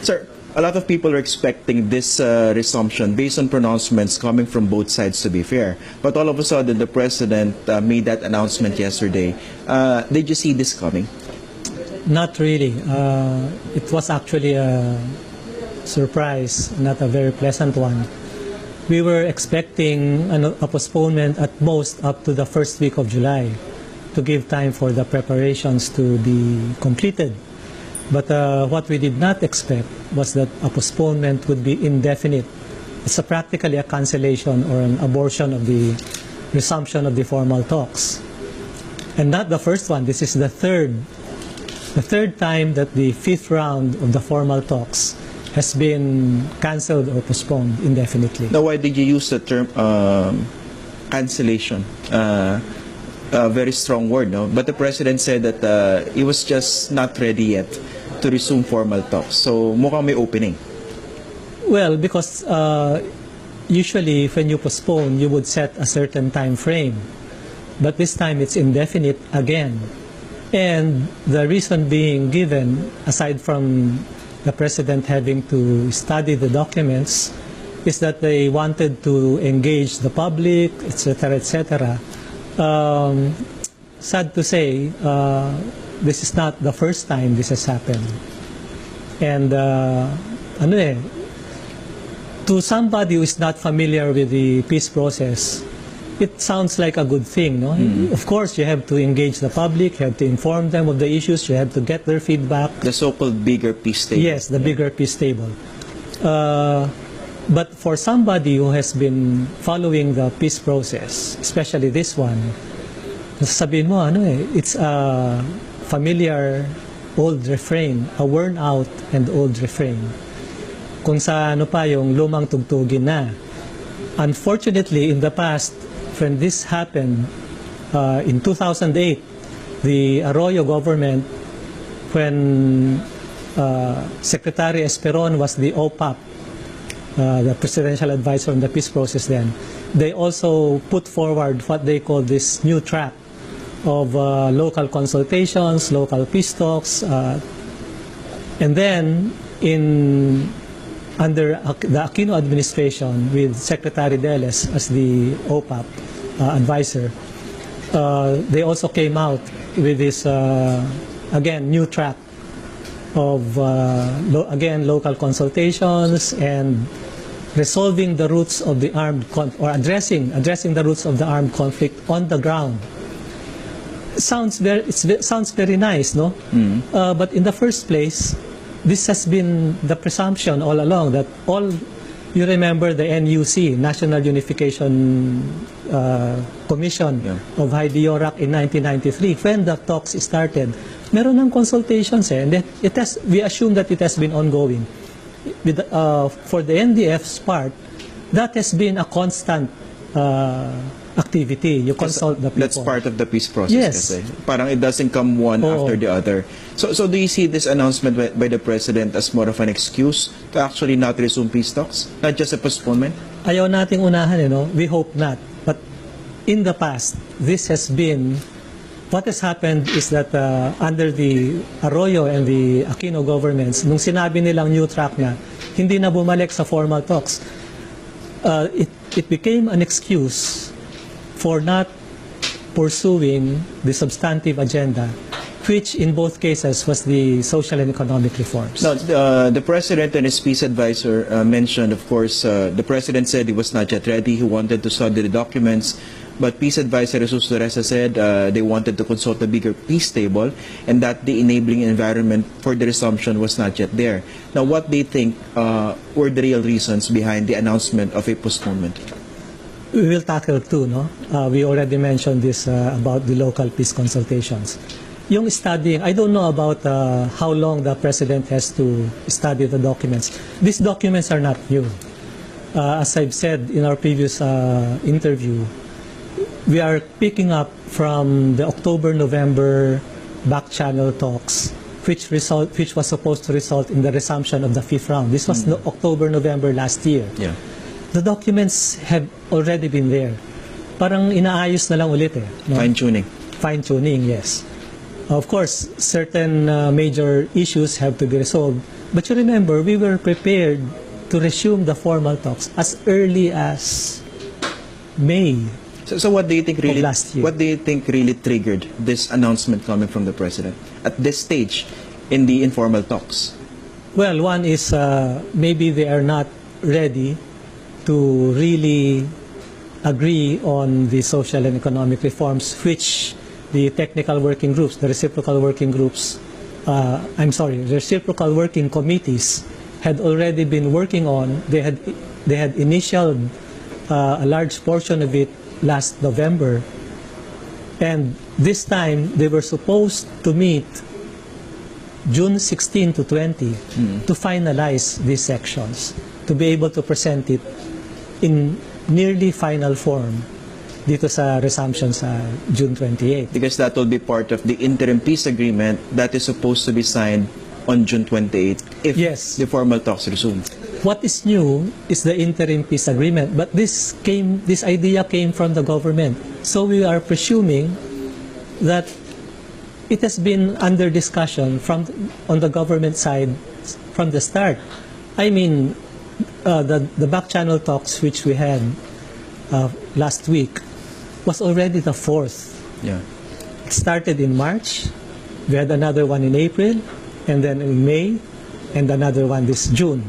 Sir, a lot of people are expecting this resumption based on pronouncements coming from both sides, to be fair. But all of a sudden, the president made that announcement yesterday. Did you see this coming? Not really. It was actually a surprise, not a very pleasant one. We were expecting a postponement at most up to the first week of July to give time for the preparations to be completed. But what we did not expect was that a postponement would be indefinite. It's practically a cancellation or an abortion of the resumption of the formal talks. And not the first one. This is the third time that the fifth round of the formal talks has been cancelled or postponed indefinitely. Now, why did you use the term cancellation? A very strong word, no? But the president said that he was just not ready yet to resume formal talks. So, mukhang may opening. Well, because usually when you postpone, you would set a certain time frame. But this time it's indefinite again. And the reason being given, aside from the president having to study the documents, is that they wanted to engage the public, etc., etc. Sad to say, this is not the first time this has happened. And to somebody who is not familiar with the peace process, it sounds like a good thing, no? Of course, you have to engage the public, you have to inform them of the issues, you have to get their feedback. The so-called bigger peace table. Yes, the bigger peace table. But for somebody who has been following the peace process, especially this one, sabihin mo, it's a familiar old refrain, a worn out and old refrain. Kung sa yung lumang tugtugin na. Unfortunately, in the past, when this happened, in 2008, the Arroyo government, when Secretary Esperon was the OPAP, the presidential advisor on the peace process then, they also put forward what they call this new track of local consultations, local peace talks, and then under the Aquino administration with Secretary Deles as the OPAP advisor, they also came out with this, again, new track of, again, local consultations and resolving the roots of the armed or addressing the roots of the armed conflict on the ground. Sounds very nice, no? But in the first place, this has been the presumption all along that you remember the NUC, National Unification Commission of Heidi Yorak in 1993, when the talks started, meron ng consultations and we assume that it has been ongoing. For the NDF's part, that has been a constant activity. You consult the people. That's part of the peace process. Yes. Kasi. Parang it doesn't come one after the other. So do you see this announcement by the president as more of an excuse to actually not resume peace talks? Not just a postponement? Ayaw nating unahan, we hope not. But in the past, this has been, what has happened is that under the Arroyo and the Aquino governments, nung sinabi nilang new track na, hindi na bumalik sa formal talks, it became an excuse for not pursuing the substantive agenda, which in both cases was the social and economic reforms. Now, the president and his peace advisor mentioned, of course, the president said he was not yet ready. He wanted to study the documents. But peace advisor Jesus Teresa said they wanted to consult the bigger peace table and that the enabling environment for the resumption was not yet there. Now, what they think were the real reasons behind the announcement of a postponement? We will tackle two, no? We already mentioned this about the local peace consultations. Yung studying, I don't know about how long the president has to study the documents. These documents are not new. As I've said in our previous interview, we are picking up from the October-November back-channel talks, which was supposed to result in the resumption of the fifth round. This was October-November last year. Yeah. The documents have already been there. Parang inaayos na lang ulit no? Fine-tuning. Fine-tuning, yes. Of course, certain major issues have to be resolved, But you remember, we were prepared to resume the formal talks as early as May. So what do you think really last year. what do you think really triggered this announcement coming from the president at this stage in the informal talks? Well, one is maybe they are not ready to really agree on the social and economic reforms which the technical working groups, the reciprocal working groups, the reciprocal working committees had already been working on. They had initialed a large portion of it last November, and this time they were supposed to meet June 16 to 20 to finalize these sections, to be able to present it in nearly final form dito sa resumption sa June 28. Because that will be part of the interim peace agreement that is supposed to be signed on June 28 if Yes. the formal talks resume. What is new is the interim peace agreement, but this idea came from the government. So we are presuming that it has been under discussion on the government side from the start. I mean, the back channel talks which we had last week was already the fourth. Yeah. It started in March, we had another one in April, and then in May, and another one this June.